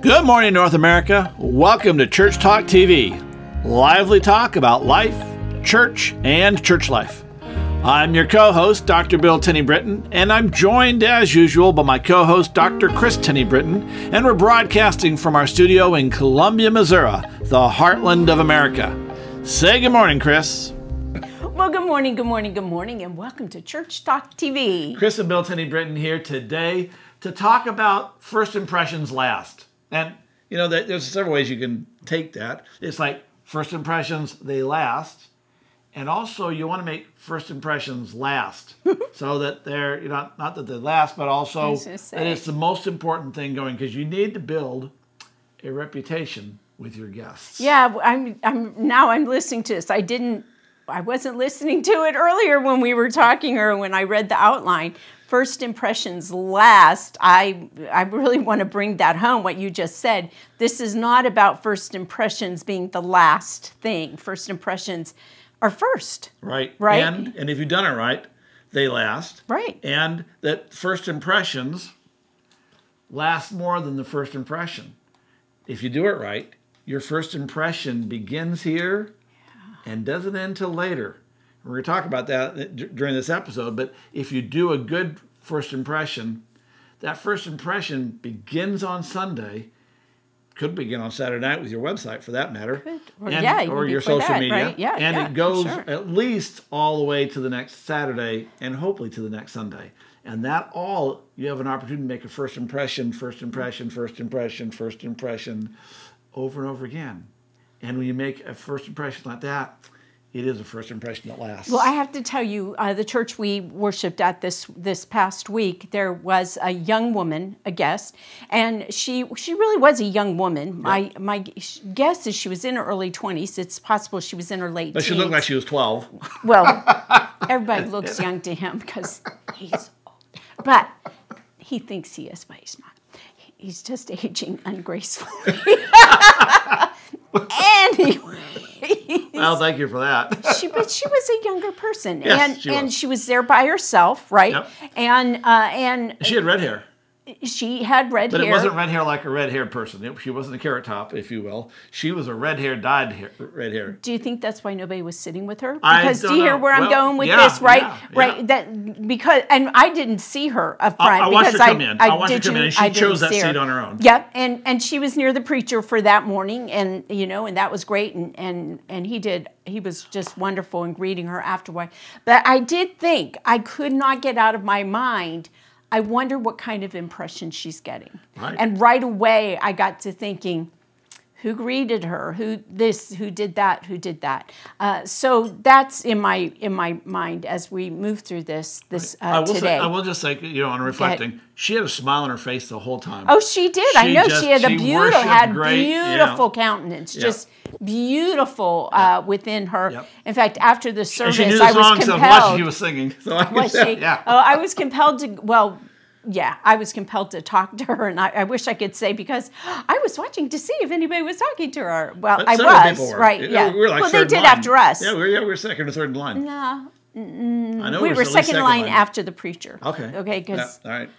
Good morning, North America. Welcome to Church Talk TV. Lively talk about life, church, and church life. I'm your co-host, Dr. Bill Tenney-Britton, and I'm joined, as usual, by my co-host, Dr. Kris Tenney-Britton, and we're broadcasting from our studio in Columbia, Missouri, the heartland of America. Say good morning, Kris. Well, good morning, and welcome to Church Talk TV. Kris and Bill Tenney-Britton here today to talk about first impressions last. And, you know, there's several ways you can take that. It's like first impressions, they last. And also you want to make first impressions last so that they're, you know, not that they last, but also that it's the most important thing going, because you need to build a reputation with your guests. Yeah, I'm listening to this. I wasn't listening to it earlier when we were talking or when I read the outline. First impressions last. I really want to bring that home, what you just said. This is not about first impressions being the last thing. First impressions are first. Right. Right. And if you've done it right, they last. Right. And that first impressions last more than the first impression. If you do it right, your first impression begins here and doesn't end till later. We're going to talk about that during this episode, but if you do a good first impression, that first impression begins on Sunday, could begin on Saturday night with your website for that matter, or your social media, right? Yeah, and it goes sure. at least all the way to the next Saturday and hopefully to the next Sunday. And that all, you have an opportunity to make a first impression over and over again. And when you make a first impression like that, it is a first impression that lasts. Well, I have to tell you, the church we worshiped at this past week, there was a young woman, a guest, and she really was a young woman. Yep. My guess is she was in her early 20s. It's possible she was in her late teens. But she looked like she was 12. Well, everybody looks young to him because he's old. But he thinks he is, but he's not. He's just aging ungracefully. Anyway. Well, thank you for that. But she was a younger person, yes, and she was there by herself, right? Yep. And she had red hair. She had red hair. But it wasn't red hair like a red-haired person. She wasn't a carrot top, if you will. She was a red-haired, dyed red hair. Do you think that's why nobody was sitting with her? Because do you hear where I'm going with this, right? Right. That because, and I didn't see her up front. I watched her come in. I watched her come in, and she chose that seat on her own. Yep, and she was near the preacher for that morning, and and that was great, and he was just wonderful in greeting her afterward. But I did think, I could not get out of my mind, I wonder what kind of impression she's getting. Right. And right away, I got to thinking, who greeted her? Who did that? So that's in my mind as we move through this today. I will just say, on reflecting, she had a smile on her face the whole time. Oh, she did. I know she had a beautiful countenance, just beautiful within her. Yep. In fact, after the service, and she knew the song so much she was singing. So I was compelled to. Well. Yeah, I was compelled to talk to her, and I wish I could say, because I was watching to see if anybody was talking to her. Well, I was, right? Yeah. We were like they did after us. Yeah, we were second or third in line. No, I know we were second in line after the preacher. Okay, because all right.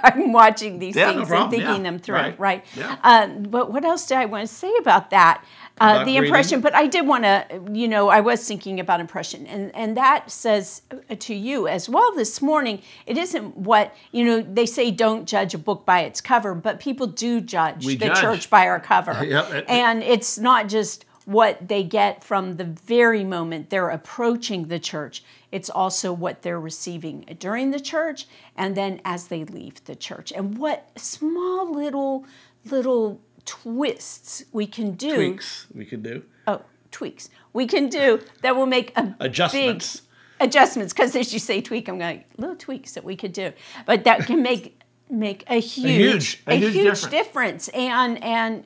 I'm watching these things and thinking them through, right? Yeah. But what else did I want to say about that? The impression, but I did want to, I was thinking about impression, and that says to you as well this morning, it isn't what, they say don't judge a book by its cover, but people do judge church by our cover. Yep. And it's not just what they get from the very moment they're approaching the church. It's also what they're receiving during the church and then as they leave the church. And what small little twists we can do. Tweaks we can do. Oh, tweaks. We can do that will make adjustments. Adjustments, because as you say tweak, I'm going, little tweaks that we could do. But that can make a huge difference. And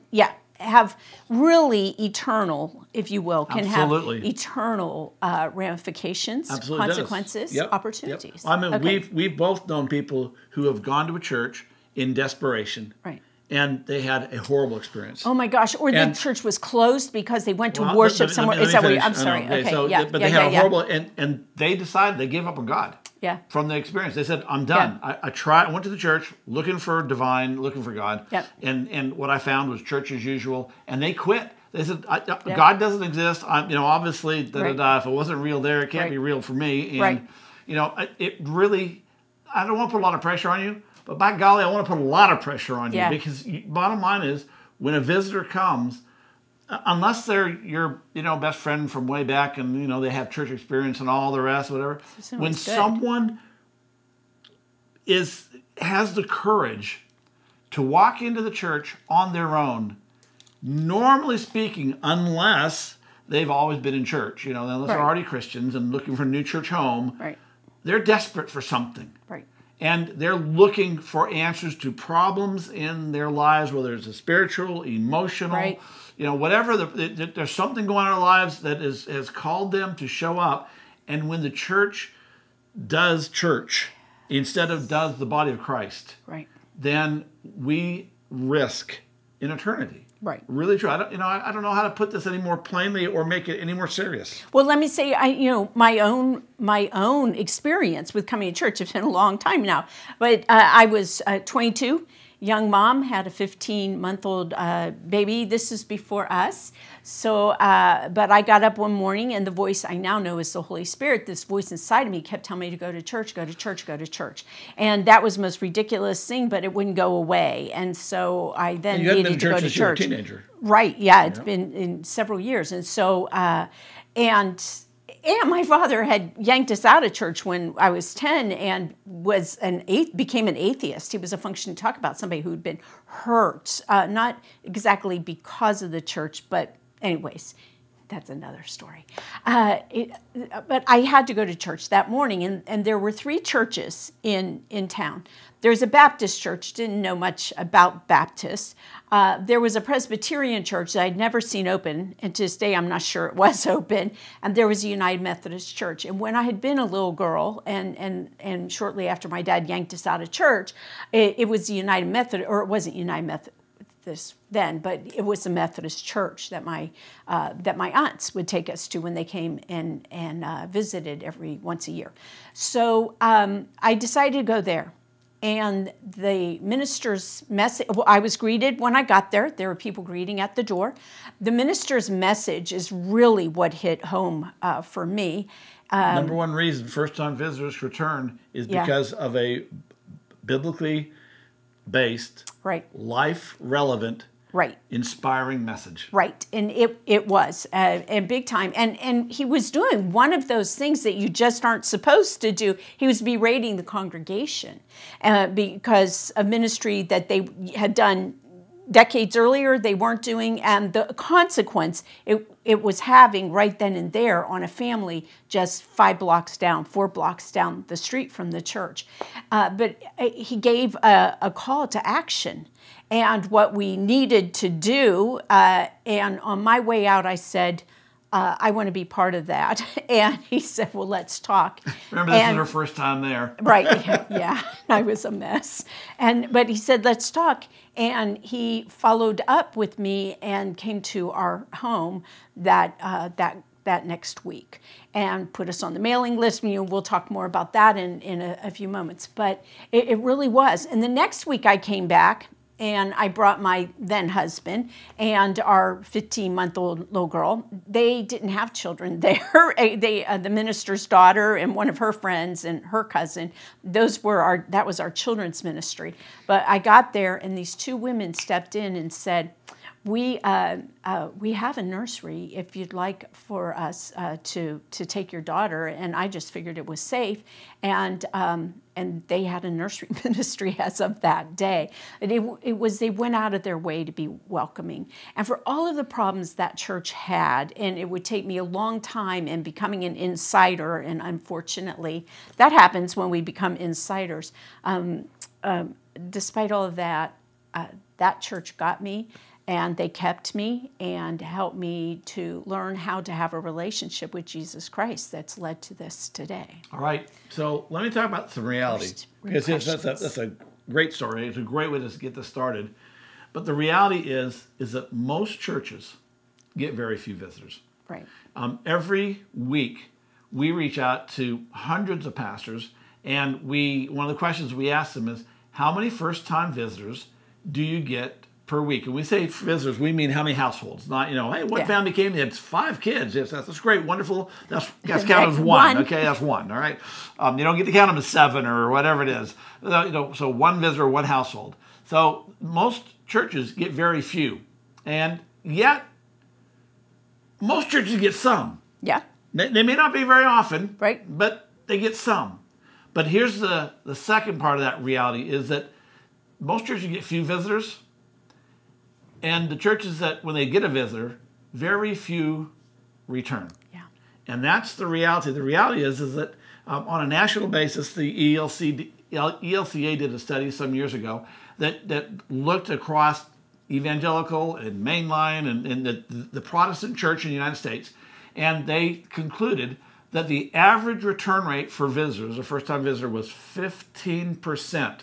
have really eternal, if you will, can have eternal ramifications, consequences, opportunities. Yep. I mean, we've both known people who have gone to a church in desperation. Right. And they had a horrible experience. Oh my gosh! Or the church was closed because they went to worship somewhere. Is that what? I'm sorry. Okay, okay. so, yeah. But they had a horrible, and they decided they gave up on God. Yeah. From the experience. They said, I'm done. Yeah. I went to the church looking for divine, looking for God. Yep. And what I found was church as usual. And they quit. They said, God doesn't exist. Obviously, if it wasn't real there, it can't be real for me. And, it really, I don't want to put a lot of pressure on you, but by golly, I want to put a lot of pressure on you, because bottom line is, when a visitor comes, unless they're your best friend from way back and they have church experience and all the rest, whatever, when someone has the courage to walk into the church on their own, normally speaking, unless they've always been in church, unless they're already Christians and looking for a new church home, they're desperate for something. And they're looking for answers to problems in their lives, whether it's a spiritual, emotional, whatever. There's something going on in their lives that has called them to show up. And when the church does church instead of does the body of Christ, then we risk an eternity. Really true. I don't know how to put this any more plainly or make it any more serious. Well, let me say, my own experience with coming to church. It's been a long time now, but I was 22, young mom, had a 15-month-old baby. This is before us. So, but I got up one morning, and the voice I now know is the Holy Spirit. This voice inside of me kept telling me to go to church, go to church, go to church. And that was the most ridiculous thing, but it wouldn't go away. And so I then needed to go to church. You hadn't been to church since you were a teenager. Right, yeah, it's been in several years. And so, and my father had yanked us out of church when I was 10 and became an atheist. He was a functioning talk about somebody who'd been hurt, not exactly because of the church, but anyways, that's another story. But I had to go to church that morning, and there were 3 churches in town. There's a Baptist church, didn't know much about Baptists. There was a Presbyterian church that I'd never seen open, and to this day I'm not sure it was open, and there was a United Methodist church. And when I had been a little girl, and shortly after my dad yanked us out of church, it was the United Methodist, or it wasn't United Methodist then, but it was a Methodist church that my aunts would take us to when they came and visited once a year. So I decided to go there. And the minister's message, I was greeted when I got there. There were people greeting at the door. The minister's message is really what hit home for me. Number one reason first-time visitors return is because of a biblically based, life-relevant, inspiring message. Right, and it was, and big time. And he was doing one of those things that you just aren't supposed to do. He was berating the congregation because of ministry that they had done decades earlier they weren't doing, and the consequence it was having right then and there on a family just 4 blocks down the street from the church. But he gave a call to action and what we needed to do. And on my way out, I said, I want to be part of that. And he said, well, let's talk. Remember, this is her first time there. Right, yeah, I was a mess. But he said, let's talk. And he followed up with me and came to our home that next week and put us on the mailing list. We'll talk more about that in a few moments. But it really was. And the next week I came back, and I brought my then husband and our 15-month-old little girl. They didn't have children there. The minister's daughter and one of her friends and her cousin, that was our children's ministry. But I got there, and these 2 women stepped in and said, we have a nursery if you'd like for us to take your daughter. And I just figured it was safe. And they had a nursery ministry as of that day. They went out of their way to be welcoming. And for all of the problems that church had, and it would take me a long time in becoming an insider, and unfortunately that happens when we become insiders. Despite all of that, that church got me. And they kept me and helped me to learn how to have a relationship with Jesus Christ that's led to this today. All right. So let me talk about some reality. Because that's a great story. It's a great way to get this started. But the reality is that most churches get very few visitors. Right. Every week, we reach out to hundreds of pastors, And one of the questions we asked them is, how many first-time visitors do you get per week? And we say visitors, we mean how many households, not, hey, one family came, they had 5 kids. Yes, that's great, wonderful. That's counted as one. Okay, that's one, all right? You don't get to count them as 7 or whatever it is. So one visitor, one household. So most churches get very few. And yet, most churches get some. Yeah. They may not be very often, right, but they get some. But here's the second part of that reality is that most churches get few visitors, and the churches that, when they get a visitor, very few return. Yeah. And that's the reality. The reality is that on a national basis, the ELCA did a study some years ago that looked across evangelical and mainline and the Protestant church in the United States, and they concluded that the average return rate for visitors, a first-time visitor, was 15%.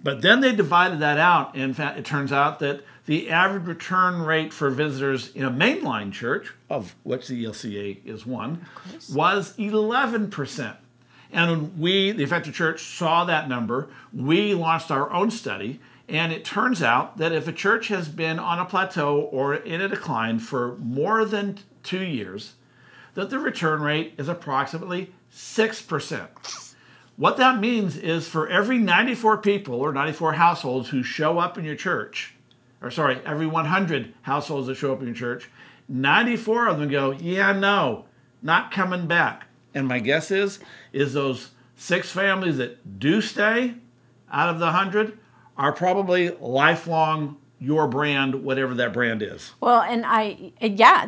But then they divided that out, and in fact, it turns out that the average return rate for visitors in a mainline church, of which the ELCA is one, was 11%. And when we, the Effective Church, saw that number, we launched our own study, and it turns out that if a church has been on a plateau or in a decline for more than 2 years, that the return rate is approximately 6%. What that means is for every 94 people or 94 households who show up in your church, every 100 households that show up in your church, 94 of them go, yeah, no, not coming back. And my guess is those 6 families that do stay out of the 100 are probably lifelong your brand, whatever that brand is. Well, and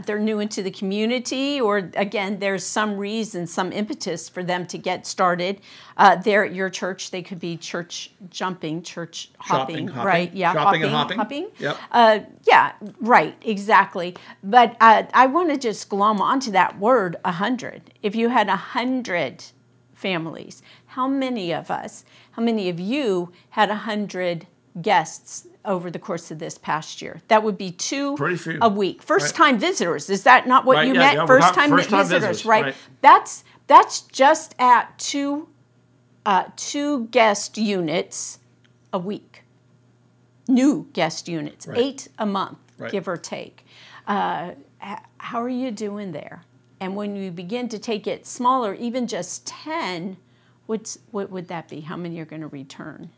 they're new into the community, or again, there's some reason, some impetus for them to get started. They're at your church. They could be church jumping, church hopping, right? Yeah, shopping and hopping. Yep. Yeah, right, exactly. But I want to just glom onto that word, 100. If you had 100 families, how many of you had 100 guests over the course of this past year? That would be 2 a week. First-time visitors. Is that not what you meant? Yeah, First-time visitors, right? That's just at 2 guest units a week. New guest units, 8 a month, give or take. How are you doing there? And when you begin to take it smaller, even just 10, what would that be? How many are going to return?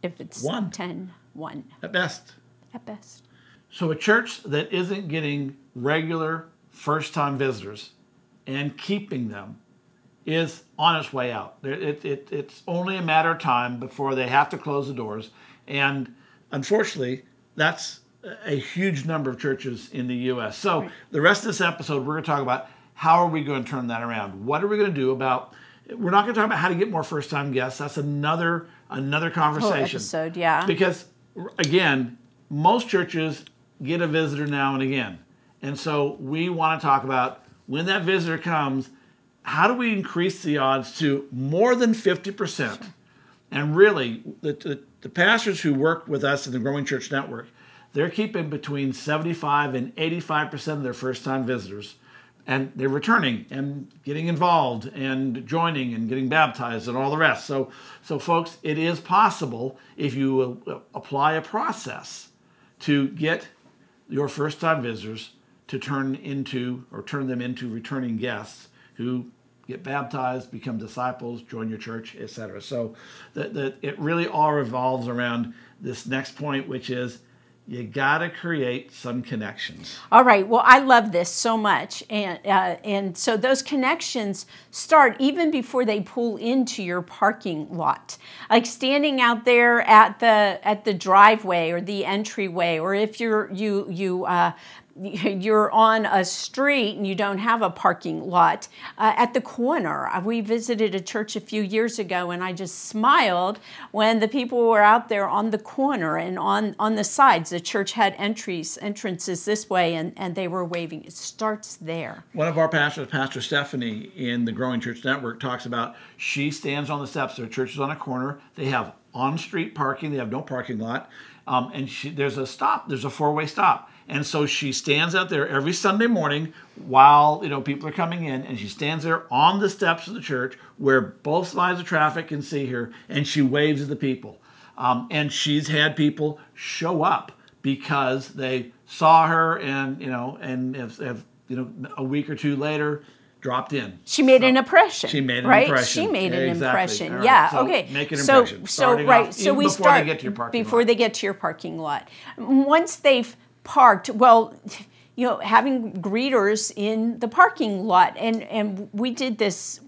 If it's 1. 10, 1. At best. At best. So a church that isn't getting regular first-time visitors and keeping them is on its way out. It's only a matter of time before they have to close the doors. And unfortunately, that's a huge number of churches in the U.S. So the rest of this episode, we're going to talk about how are we going to turn that around? What are we going to do about, we're not going to talk about how to get more first-time guests. That's another conversation. Whole episode, yeah. Because, again, most churches get a visitor now and again. And so we want to talk about when that visitor comes, how do we increase the odds to more than 50%? Sure. And really, the pastors who work with us in the Growing Church Network, they're keeping between 75 and 85% of their first-time visitors. And they're returning and getting involved and joining and getting baptized and all the rest. So folks, it is possible if you apply a process to get your first-time visitors to turn them into returning guests who get baptized, become disciples, join your church, etc. So it really all revolves around this next point, which is you got to create some connections. All right. Well, I love this so much. And so those connections start even before they pull into your parking lot. Like standing out there at the driveway or the entryway, or if you're on a street and you don't have a parking lot, at the corner. We visited a church a few years ago, and I just smiled when the people were out there on the corner and on the sides. The church had entrances this way, and they were waving. It starts there. One of our pastors, Pastor Stephanie, in the Growing Church Network, talks about she stands on the steps. Their church is on a corner. They have on-street parking. They have no parking lot. And there's a 4-way stop. And so she stands out there every Sunday morning while people are coming in, and she stands there on the steps of the church where both sides of traffic can see her, and she waves at the people. And she's had people show up because they saw her, and have a week or two later dropped in. She made an impression. She made an right? impression. She made an impression. Right. Yeah. So okay. Make an impression. So we before start they get to your parking before lot. they get to your parking lot. Once they've parked, well, having greeters in the parking lot, and we did this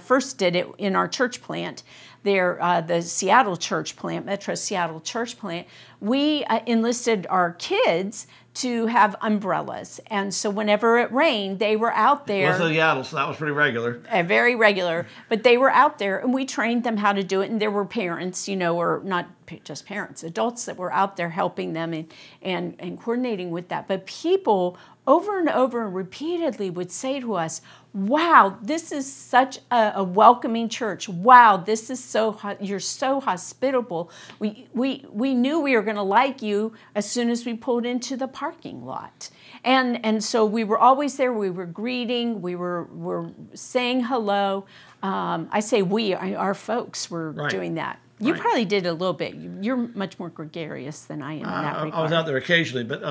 first did it in our church plant. There, the Seattle church plant, Metro Seattle church plant. We enlisted our kids to have umbrellas, and so whenever it rained, they were out there. It was Seattle, so that was pretty regular. Very regular, but they were out there, and we trained them how to do it. And there were parents, or not just parents, adults that were out there helping them and coordinating with that. But people over and over and repeatedly would say to us, "Wow, this is such a welcoming church. Wow, this is you're so hospitable. We knew we were going to like you as soon as we pulled into the parking lot." And so we were always there. We were greeting. We were saying hello. I say our folks were doing that. You probably did a little bit. You're much more gregarious than I am in that regard. I was out there occasionally, but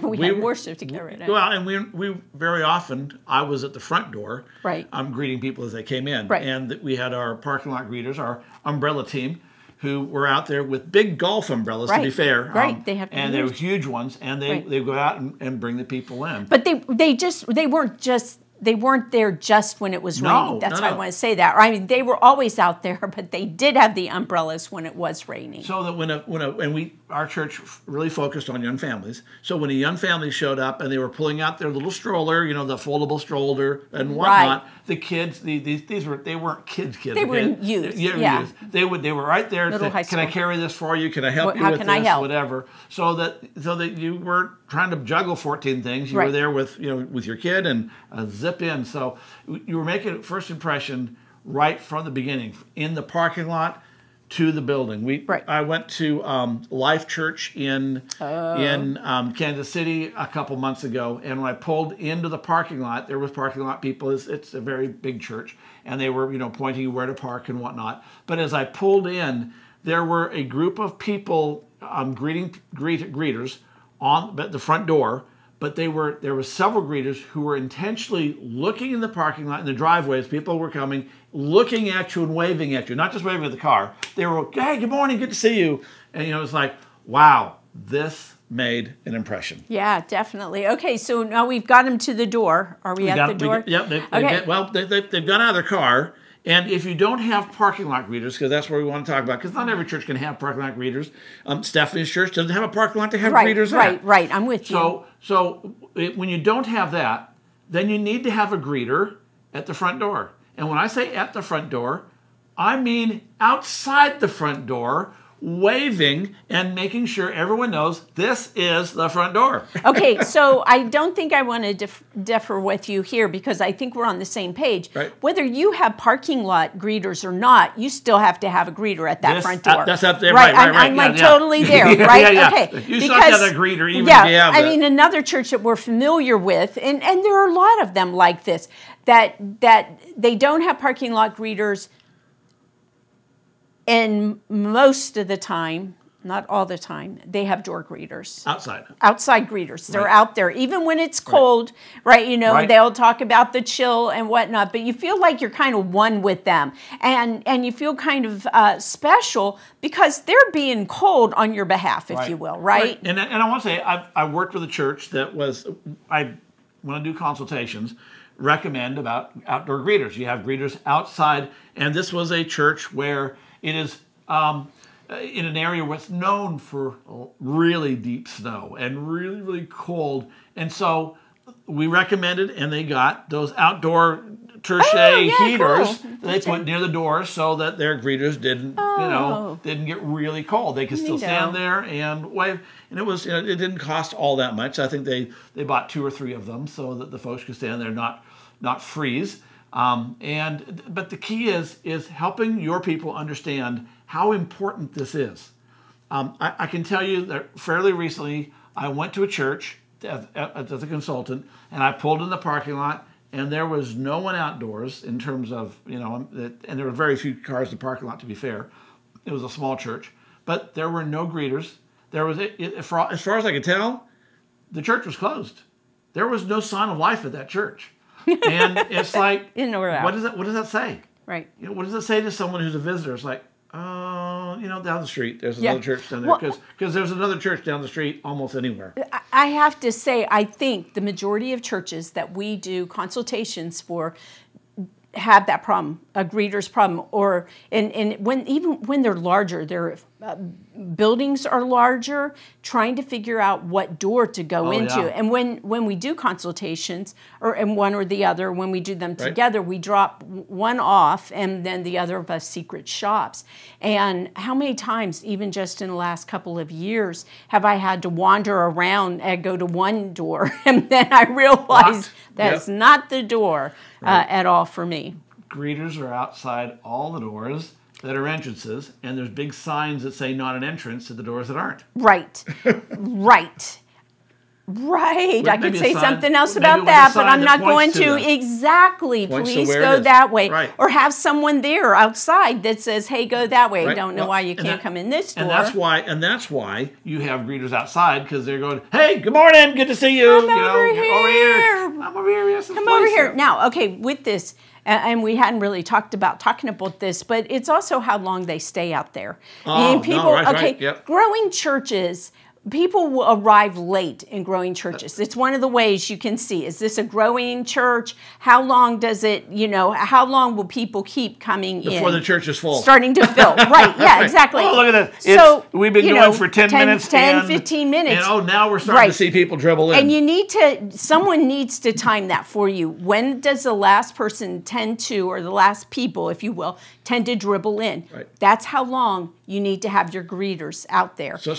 we had worship together. Well, and we very often, I was at the front door. Right. I'm greeting people as they came in. Right. And we had our parking lot greeters, our umbrella team, who were out there with big golf umbrellas, to be fair. Right, they have to and they were huge ones, and they go out and bring the people in. But they weren't there just when it was raining. That's why I want to say that. I mean, they were always out there, but they did have the umbrellas when it was raining. So that our church really focused on young families. So when a young family showed up and they were pulling out their little stroller, the foldable stroller and whatnot, the kids, they weren't kids. They were youth. Youth. They were right there. Can I carry this for you? Can I help you with this? Whatever. So that you weren't trying to juggle 14 things. You were there with your kid and zip in. So you were making a first impression right from the beginning, in the parking lot to the building. I went to Life Church in Kansas City a couple months ago, and when I pulled into the parking lot, there was parking lot people. It's a very big church, and they were pointing where to park and whatnot. But as I pulled in, there were a group of people greeters at the front door. But there were several greeters who were intentionally looking in the parking lot, in the driveways. People were coming, looking at you and waving at you, not just waving at the car. They were, "Hey, good morning, good to see you." And it's like, wow, this made an impression. Yeah, definitely. Okay, so now we've got them to the door. Are we at the door? They've gone out of their car. And if you don't have parking lot greeters, because that's what we want to talk about, because not every church can have parking lot greeters. Stephanie's church doesn't have a parking lot to have greeters at. Right, I'm with you. So when you don't have that, then you need to have a greeter at the front door. And when I say at the front door, I mean outside the front door, waving and making sure everyone knows this is the front door. Okay, so I don't think I want to differ with you here, because I think we're on the same page. Right. Whether you have parking lot greeters or not, you still have to have a greeter at that front door. That's up there, right? I'm totally there, right? Yeah. Okay. You still have a greeter, even if you have I mean, another church that we're familiar with, and there are a lot of them like this, that they don't have parking lot greeters. And most of the time, not all the time, they have door greeters. Outside greeters. They're out there. Even when it's cold, right? They'll talk about the chill and whatnot, but you feel like you're kind of one with them. And you feel kind of special because they're being cold on your behalf, if you will, right? And I want to say, I've worked with a church that when I do consultations, recommend about outdoor greeters. You have greeters outside, and this was a church where it is in an area where it's known for really deep snow and really, really cold. And so we recommended, and they got those outdoor Tertiary heaters that they put near the door so that their greeters didn't get really cold. They could still stand there and wave. And it was, it didn't cost all that much. I think they bought 2 or 3 of them so that the folks could stand there, not freeze. But the key is helping your people understand how important this is. I can tell you that fairly recently I went to a church as a consultant, and I pulled in the parking lot, and there was no one outdoors in terms of, and there were very few cars in the parking lot, to be fair. It was a small church, but there were no greeters. There was, as far as I could tell, the church was closed. There was no sign of life at that church. And it's like, In or out. what does that say? Right. What does it say to someone who's a visitor? It's like, down the street, there's another church down there. Because there's another church down the street almost anywhere. I have to say, I think the majority of churches that we do consultations for have that problem, a greeter's problem, and when they're larger, their buildings are larger, trying to figure out what door to go into. Yeah. And when we do consultations, and one or the other, when we do them together, we drop one off, and then the other of us secret shops. And how many times, even just in the last couple of years, have I had to wander around and go to one door, and then I realized that's not the door at all for me. Greeters are outside all the doors that are entrances, and there's big signs that say not an entrance at the doors that aren't. Right. Right. I could say something else about that, but I'm not going to. Exactly. Please go that way. Right. Or have someone there outside that says, hey, go that way. I don't know why you can't come in this door. And that's why you have greeters outside, because they're going, hey, good morning, good to see you. Over here. I'm over here. Yes, come over here. Now, okay, with this, and we hadn't really talking about this, but it's also how long they stay out there. Growing churches, people will arrive late in growing churches. It's one of the ways you can see, is this a growing church? How long does it, how long will people keep coming in? Before the church is full. Starting to fill. Right, yeah, exactly. Oh, look at this. We've been going for 10 minutes. 15 minutes. And now we're starting to see people dribble in. And someone needs to time that for you. When does the last person or the last people, if you will, tend to dribble in? Right. That's how long you need to have your greeters out there. So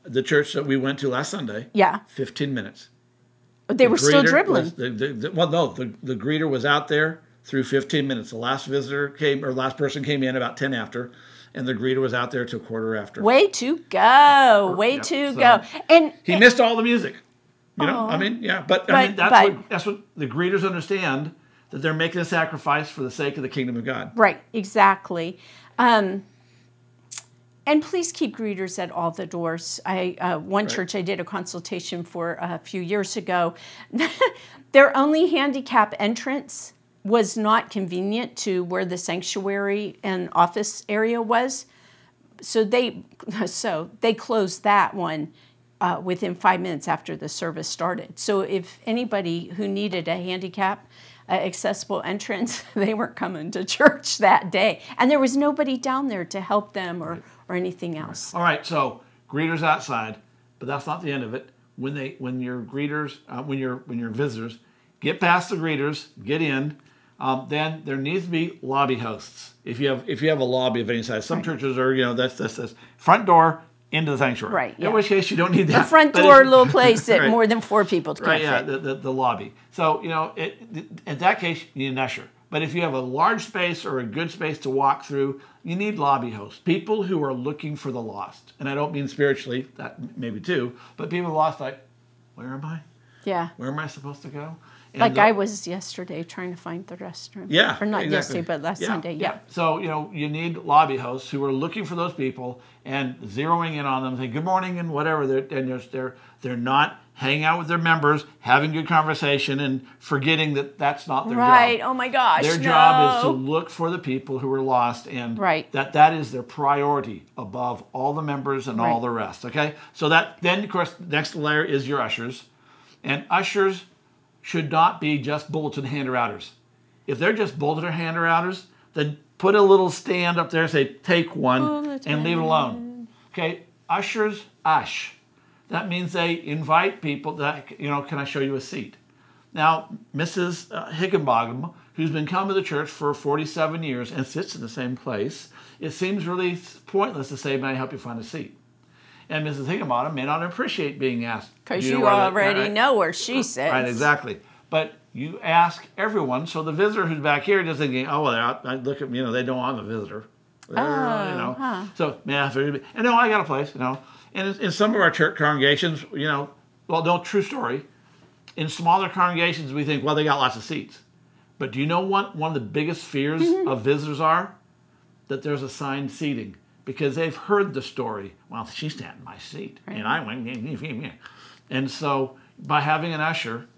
the church that we went to last Sunday, 15 minutes. They were still dribbling. The greeter was out there through 15 minutes. The last person came in about 10 after, and the greeter was out there till quarter after. Way to go. Go. And he missed all the music. But that's what the greeters understand, that they're making a sacrifice for the sake of the kingdom of God. Right, exactly. And please keep greeters at all the doors. Church I did a consultation for a few years ago. Their only handicap entrance was not convenient to where the sanctuary and office area was. So they closed that one within 5 minutes after the service started. So if anybody who needed a handicap accessible entrance, they weren't coming to church that day. And there was nobody down there to help them or anything else. All right, so greeters outside, but that's not the end of it. When your visitors get past the greeters, get in, then there needs to be lobby hosts. If you have a lobby of any size, some churches are that's front door into the sanctuary. Right. Yeah. In which case you don't need that. The front door, little place that more than 4 people can't fit. The lobby. So in that case you need an usher. But if you have a large space or a good space to walk through, you need lobby hosts, people who are looking for the lost. And I don't mean spiritually, that maybe too, but people lost, like, where am I? Yeah. Where am I supposed to go? And I was yesterday trying to find the restroom. Yeah. Or not yesterday, but last Sunday. Yeah. So, you need lobby hosts who are looking for those people and zeroing in on them, saying good morning and whatever. They're not hanging out with their members, having good conversation, and forgetting that that's not their job. Right. Oh, my gosh. Their job is to look for the people who are lost, and that is their priority above all the members and all the rest. Okay? So then, of course, next layer is your ushers. And ushers should not be just bulletin hander-outers. If they're just bulletin hander-outers, then put a little stand up there, say, take one, and leave it alone. Okay? Ushers, ush. That means they invite people that, can I show you a seat? Now, Mrs. Higginbotham, who's been coming to the church for 47 years and sits in the same place, it seems really pointless to say, may I help you find a seat? And Mrs. Higginbotham may not appreciate being asked. Because you already know where she sits. Right, exactly. But you ask everyone, so the visitor who's back here just thinking, oh, well, I look at, they know I'm a visitor. So, yeah, and no, I got a place, And in some of our church congregations, well, no, true story. In smaller congregations, we think, well, they got lots of seats. But do you know what one of the biggest fears of visitors are? That there's assigned seating. Because they've heard the story. Well, she's sat in my seat. Right. And I went, and so by having an usher,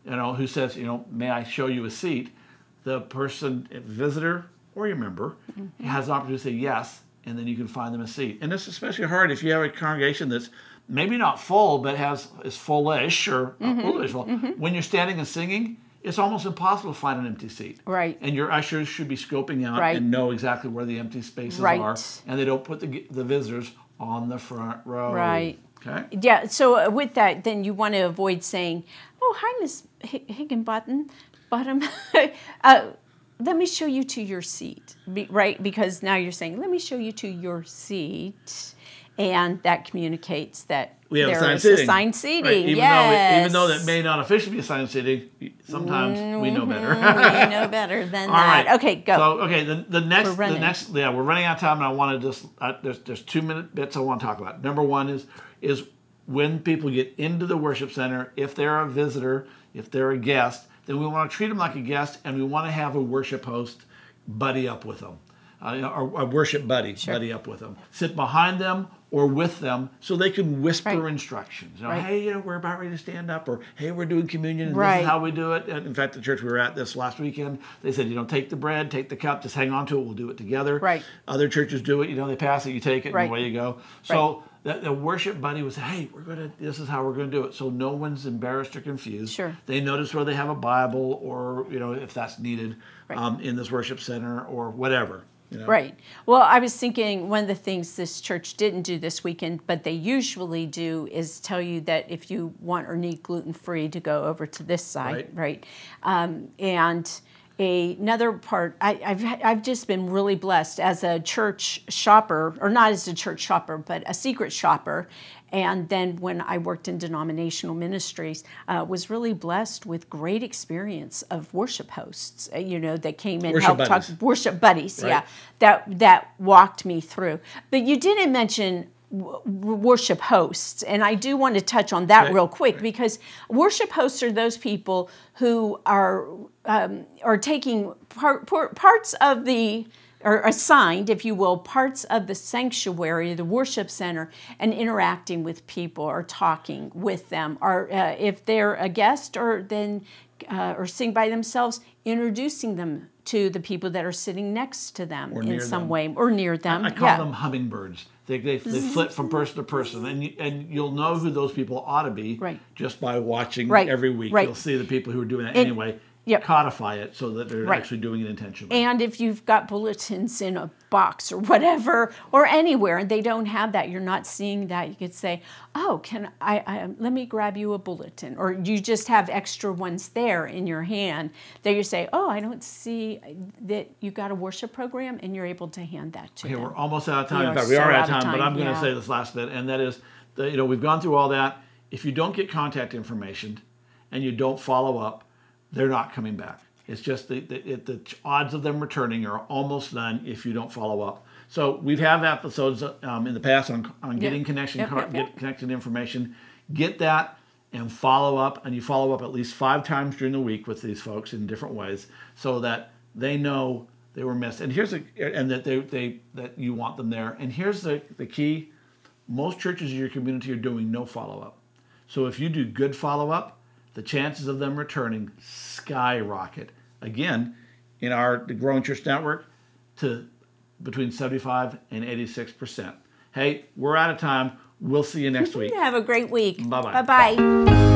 who says, may I show you a seat? The person, visitor or your member, has the opportunity to say yes, and then you can find them a seat. And it's especially hard if you have a congregation that's maybe not full, but is full-ish or a little bit full. When you're standing and singing, it's almost impossible to find an empty seat. Right. And your ushers should be scoping out and know exactly where the empty spaces are, and they don't put the visitors on the front row. Right. Okay. Yeah. So with that, then you want to avoid saying, "Oh, hi, Miss Higginbottom. Let me show you to your seat." Right? Because now you're saying, "Let me show you to your seat." And that communicates that there is assigned seating. Right. Even though that may not officially be assigned seating, sometimes we know better. We know better than that. Right. Okay, go. So, the next, we're running out of time, and I want to just, there's 2-minute bits I want to talk about. Number one is when people get into the worship center, if they're a visitor, if they're a guest, then we want to treat them like a guest, and we want to have a worship host buddy up with them. Or a worship buddy up with them. Sit behind them or with them so they can whisper instructions. Hey, we're about ready to stand up, or hey, we're doing communion, and this is how we do it. And in fact, the church we were at this last weekend, they said, take the bread, take the cup, just hang on to it, we'll do it together. Right. Other churches do it, they pass it, you take it, and away you go. So the worship buddy would say, hey, this is how we're going to do it. So no one's embarrassed or confused. Sure. They notice where they have a Bible, or, if that's needed in this worship center or whatever. Right. Well, I was thinking one of the things this church didn't do this weekend, but they usually do, is tell you that if you want or need gluten-free, to go over to this side, right? And another part, I've just been really blessed as a church shopper, or not as a church shopper, but a secret shopper. And then when I worked in denominational ministries, was really blessed with great experience of worship hosts, that came in, helped talk, worship buddies, that walked me through. But you didn't mention worship hosts, and I do want to touch on that real quick, because worship hosts are those people who are taking parts of the, or assigned, if you will, parts of the sanctuary, the worship center, and interacting with people or talking with them, or if they're a guest, or sing by themselves, introducing them to the people that are sitting next to them in some way, or near them. I call them hummingbirds. They flit from person to person, and you'll know who those people ought to be just by watching every week. You'll see the people who are doing that anyway. Codify it so that they're actually doing it intentionally. And if you've got bulletins in a box or whatever, or anywhere, and they don't have that, you're not seeing that, you could say, oh, can I let me grab you a bulletin. Or you just have extra ones there in your hand that you say, oh, I don't see that you got a worship program, and you're able to hand that to them. We're almost out of time. In fact, we are out of time, but I'm going to say this last bit, and that is, we've gone through all that. If you don't get contact information and you don't follow up, they're not coming back. It's just the odds of them returning are almost none if you don't follow up. So we've had episodes in the past on getting connected information. Get that and follow up, and you follow up at least 5 times during the week with these folks in different ways, so that they know they were missed. And that you want them there. And here's the key: most churches in your community are doing no follow up. So if you do good follow up, the chances of them returning skyrocket. Again, in our Growing Church Network, to between 75 and 86%. Hey, we're out of time. We'll see you next week. Have a great week. Bye-bye. Bye-bye.